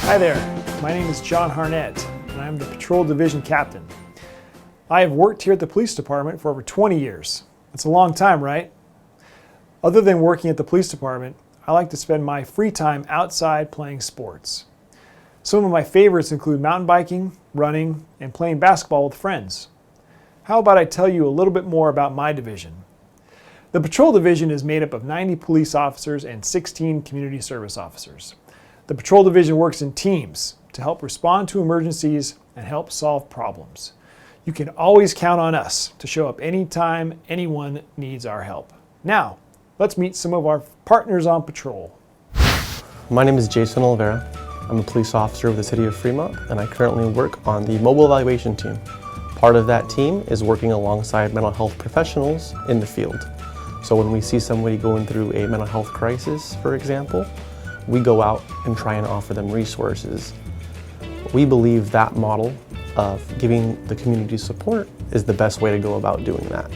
Hi there, my name is John Harnett, and I'm the Patrol Division Captain. I have worked here at the police department for over 20 years. That's a long time, right? Other than working at the police department, I like to spend my free time outside playing sports. Some of my favorites include mountain biking, running, and playing basketball with friends. How about I tell you a little bit more about my division? The Patrol Division is made up of 90 police officers and 16 community service officers. The Patrol Division works in teams to help respond to emergencies and help solve problems. You can always count on us to show up anytime anyone needs our help. Now, let's meet some of our partners on patrol. My name is Jason Olivera. I'm a police officer with the City of Fremont, and I currently work on the mobile evaluation team. Part of that team is working alongside mental health professionals in the field. So when we see somebody going through a mental health crisis, for example, we go out and try and offer them resources. We believe that model of giving the community support is the best way to go about doing that.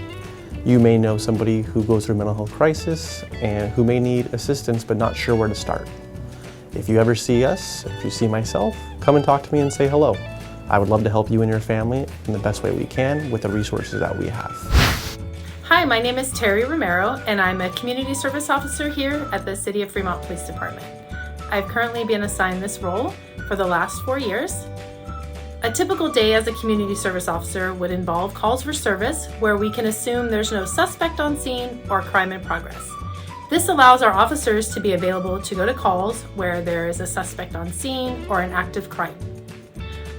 You may know somebody who goes through a mental health crisis and who may need assistance but not sure where to start. If you ever see us, if you see myself, come and talk to me and say hello. I would love to help you and your family in the best way we can with the resources that we have. Hi, my name is Terry Romero, and I'm a community service officer here at the City of Fremont Police Department. I've currently been assigned this role for the last 4 years. A typical day as a community service officer would involve calls for service where we can assume there's no suspect on scene or crime in progress. This allows our officers to be available to go to calls where there is a suspect on scene or an active crime.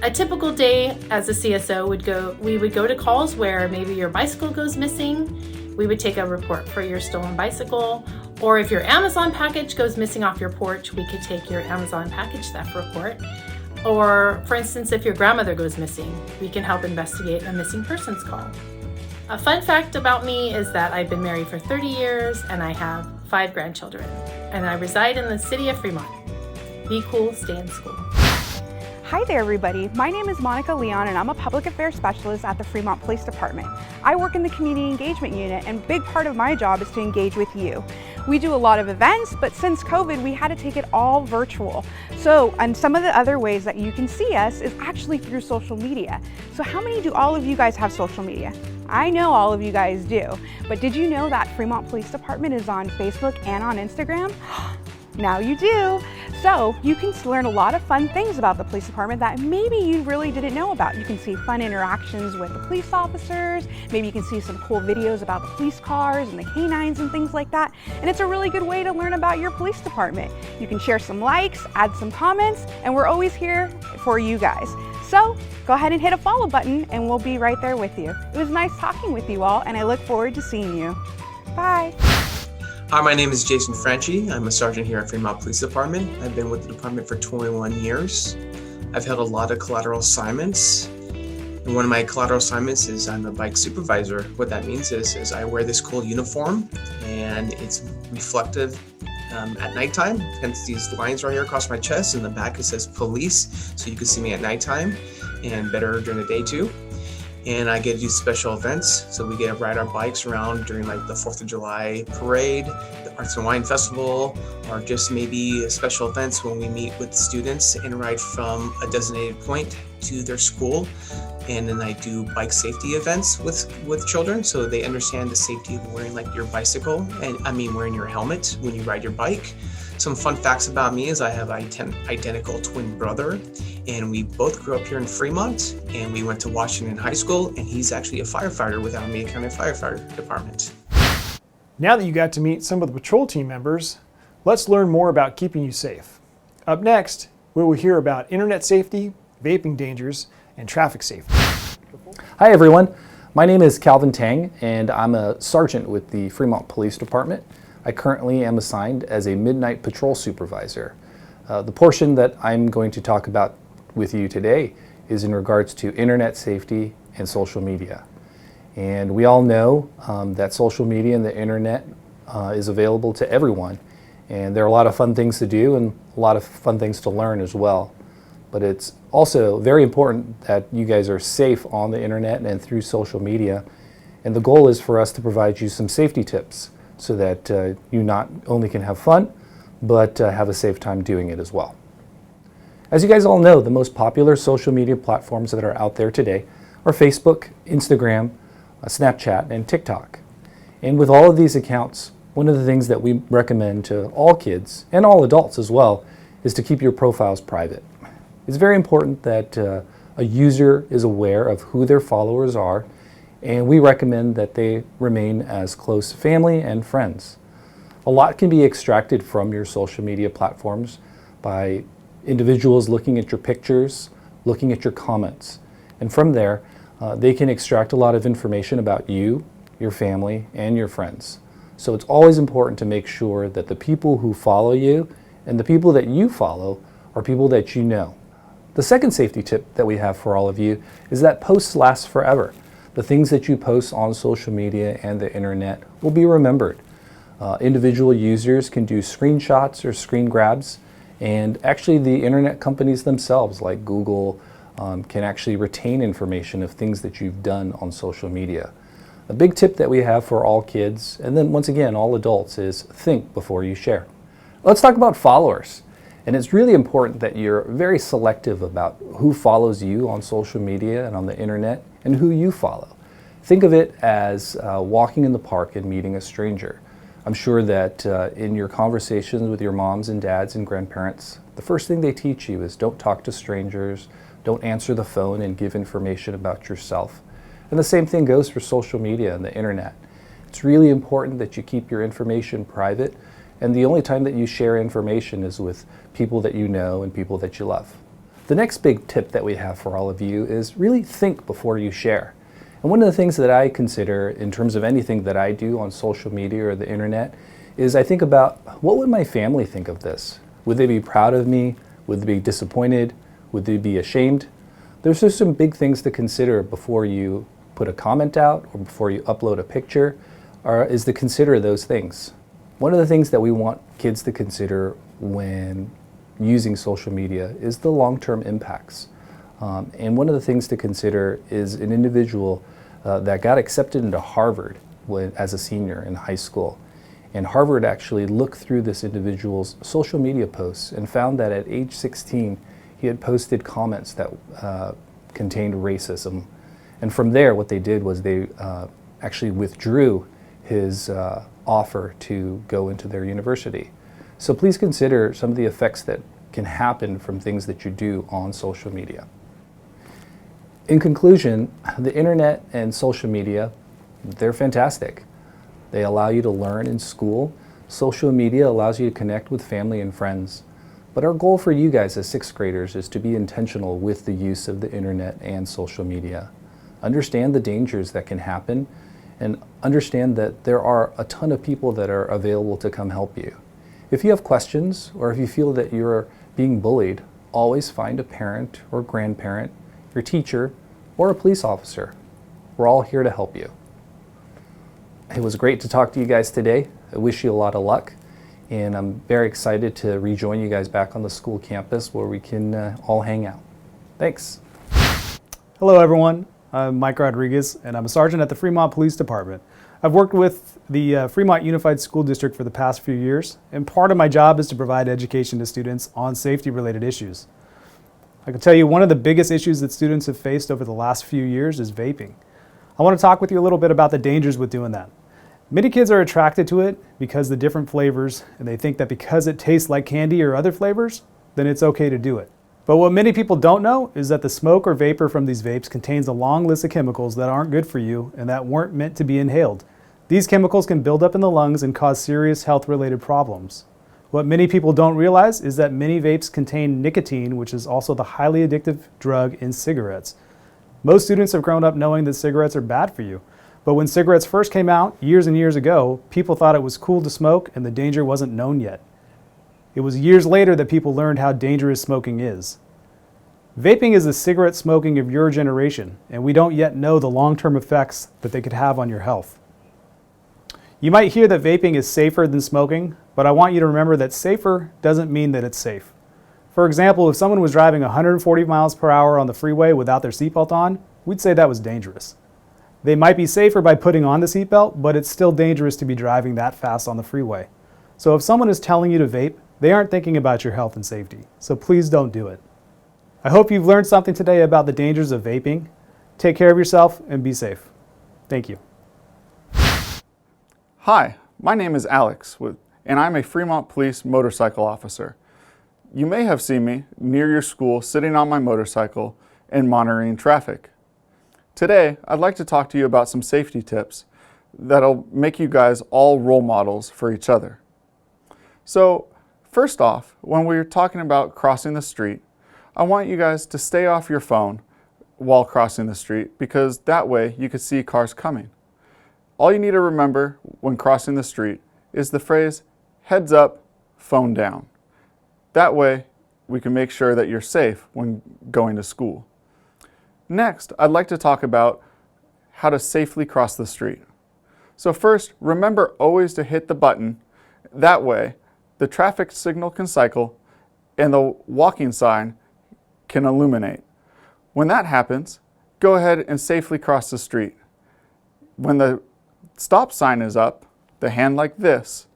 A typical day as a CSO we would go to calls where maybe your bicycle goes missing. We would take a report for your stolen bicycle, or if your Amazon package goes missing off your porch, we could take your Amazon package theft report. Or for instance, if your grandmother goes missing, we can help investigate a missing persons call. A fun fact about me is that I've been married for 30 years and I have 5 grandchildren, and I reside in the City of Fremont. Be cool, stay in school. Hi there everybody, my name is Monica Leon and I'm a public affairs specialist at the Fremont Police Department. I work in the community engagement unit, and a big part of my job is to engage with you. We do a lot of events, but since COVID we had to take it all virtual. And some of the other ways that you can see us is actually through social media. So how many do all of you guys have social media? I know all of you guys do, but did you know that Fremont Police Department is on Facebook and on Instagram? Now you do. So you can learn a lot of fun things about the police department that maybe you really didn't know about. You can see fun interactions with the police officers. Maybe you can see some cool videos about the police cars and the canines and things like that. And it's a really good way to learn about your police department. You can share some likes, add some comments, and we're always here for you guys. So go ahead and hit a follow button and we'll be right there with you. It was nice talking with you all, and I look forward to seeing you. Bye. Hi, my name is Jason Franchi. I'm a sergeant here at Fremont Police Department. I've been with the department for 21 years. I've held a lot of collateral assignments. And one of my collateral assignments is I'm a bike supervisor. What that means is I wear this cool uniform and it's reflective at nighttime. Hence these lines right here across my chest. In the back it says police, so you can see me at nighttime and better during the day too. And I get to do special events. So we get to ride our bikes around during like the 4th of July parade, the Arts and Wine Festival, or just maybe special events when we meet with students and ride from a designated point to their school. And then I do bike safety events with children so they understand the safety of wearing like your bicycle, and wearing your helmet when you ride your bike. Some fun facts about me is I have an identical twin brother, and we both grew up here in Fremont, and we went to Washington High School, and he's actually a firefighter with Alameda County Fire Department. Now that you got to meet some of the patrol team members, let's learn more about keeping you safe. Up next, we will hear about internet safety, vaping dangers, and traffic safety. Hi everyone, my name is Calvin Tang and I'm a sergeant with the Fremont Police Department. I currently am assigned as a midnight patrol supervisor. The portion that I'm going to talk about with you today is in regards to internet safety and social media. And we all know that social media and the internet is available to everyone. And there are a lot of fun things to do and a lot of fun things to learn as well. But it's also very important that you guys are safe on the internet and through social media. And the goal is for us to provide you some safety tips so that you not only can have fun, but have a safe time doing it as well. As you guys all know, the most popular social media platforms that are out there today are Facebook, Instagram, Snapchat, and TikTok. And with all of these accounts, one of the things that we recommend to all kids, and all adults as well, is to keep your profiles private. It's very important that a user is aware of who their followers are, and we recommend that they remain as close family and friends. A lot can be extracted from your social media platforms by individuals looking at your pictures, looking at your comments. And from there, they can extract a lot of information about you, your family, and your friends. So it's always important to make sure that the people who follow you and the people that you follow are people that you know. The second safety tip that we have for all of you is that posts last forever. The things that you post on social media and the internet will be remembered. Individual users can do screenshots or screen grabs, and actually the internet companies themselves, like Google, can actually retain information of things that you've done on social media. A big tip that we have for all kids, and then once again all adults, is think before you share. Let's talk about followers. And it's really important that you're very selective about who follows you on social media and on the internet and who you follow. Think of it as walking in the park and meeting a stranger. I'm sure that in your conversations with your moms and dads and grandparents, the first thing they teach you is don't talk to strangers, don't answer the phone and give information about yourself. And the same thing goes for social media and the internet. It's really important that you keep your information private, and the only time that you share information is with people that you know and people that you love. The next big tip that we have for all of you is really think before you share. And one of the things that I consider in terms of anything that I do on social media or the internet is I think about, what would my family think of this? Would they be proud of me? Would they be disappointed? Would they be ashamed? There's just some big things to consider before you put a comment out or before you upload a picture, is to consider those things. One of the things that we want kids to consider when using social media is the long-term impacts. And one of the things to consider is an individual that got accepted into Harvard as a senior in high school. And Harvard actually looked through this individual's social media posts and found that at age 16, he had posted comments that contained racism. And from there, what they did was they actually withdrew his offer to go into their university. So please consider some of the effects that can happen from things that you do on social media. In conclusion, the internet and social media, they're fantastic. They allow you to learn in school. Social media allows you to connect with family and friends. But our goal for you guys as sixth graders is to be intentional with the use of the internet and social media. Understand the dangers that can happen, and understand that there are a ton of people that are available to come help you. If you have questions, or if you feel that you're being bullied, always find a parent or grandparent, your teacher, or a police officer. We're all here to help you. It was great to talk to you guys today. I wish you a lot of luck, and I'm very excited to rejoin you guys back on the school campus where we can all hang out. Thanks. Hello everyone, I'm Mike Rodriguez and I'm a sergeant at the Fremont Police Department. I've worked with the Fremont Unified School District for the past few years, and part of my job is to provide education to students on safety-related issues. I can tell you one of the biggest issues that students have faced over the last few years is vaping. I want to talk with you a little bit about the dangers with doing that. Many kids are attracted to it because of the different flavors, and they think that because it tastes like candy or other flavors, then it's okay to do it. But what many people don't know is that the smoke or vapor from these vapes contains a long list of chemicals that aren't good for you and that weren't meant to be inhaled. These chemicals can build up in the lungs and cause serious health-related problems. What many people don't realize is that many vapes contain nicotine, which is also the highly addictive drug in cigarettes. Most students have grown up knowing that cigarettes are bad for you. But when cigarettes first came out years and years ago, people thought it was cool to smoke and the danger wasn't known yet. It was years later that people learned how dangerous smoking is. Vaping is the cigarette smoking of your generation, and we don't yet know the long-term effects that they could have on your health. You might hear that vaping is safer than smoking, but I want you to remember that safer doesn't mean that it's safe. For example, if someone was driving 140 miles per hour on the freeway without their seatbelt on, we'd say that was dangerous. They might be safer by putting on the seatbelt, but it's still dangerous to be driving that fast on the freeway. So if someone is telling you to vape, they aren't thinking about your health and safety, so please don't do it. I hope you've learned something today about the dangers of vaping. Take care of yourself and be safe. Thank you. Hi, my name is Alex, and I'm a Fremont Police motorcycle officer. You may have seen me near your school sitting on my motorcycle and monitoring traffic. Today, I'd like to talk to you about some safety tips that'll make you guys all role models for each other. So, first off, when we're talking about crossing the street, I want you guys to stay off your phone while crossing the street, because that way you can see cars coming. All you need to remember when crossing the street is the phrase, heads up, phone down. That way we can make sure that you're safe when going to school. Next, I'd like to talk about how to safely cross the street. So first, remember always to hit the button. That way, the traffic signal can cycle and the walking sign can illuminate. When that happens, go ahead and safely cross the street. When the stop sign is up, the hand like this,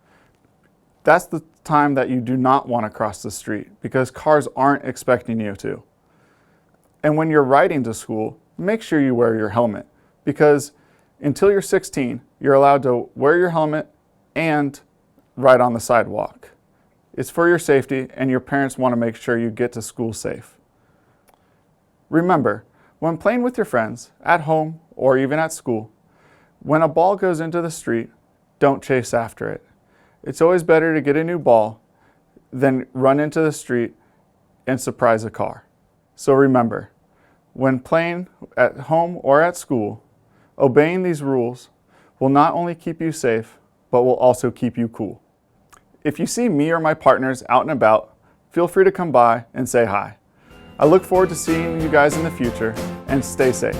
that's the time that you do not want to cross the street because cars aren't expecting you to. And when you're riding to school, make sure you wear your helmet, because until you're 16, you're allowed to wear your helmet and ride on the sidewalk. It's for your safety, and your parents want to make sure you get to school safe. Remember, when playing with your friends, at home or even at school, when a ball goes into the street, don't chase after it. It's always better to get a new ball than run into the street and surprise a car. So remember, when playing at home or at school, obeying these rules will not only keep you safe, but will also keep you cool. If you see me or my partners out and about, feel free to come by and say hi. I look forward to seeing you guys in the future, and stay safe.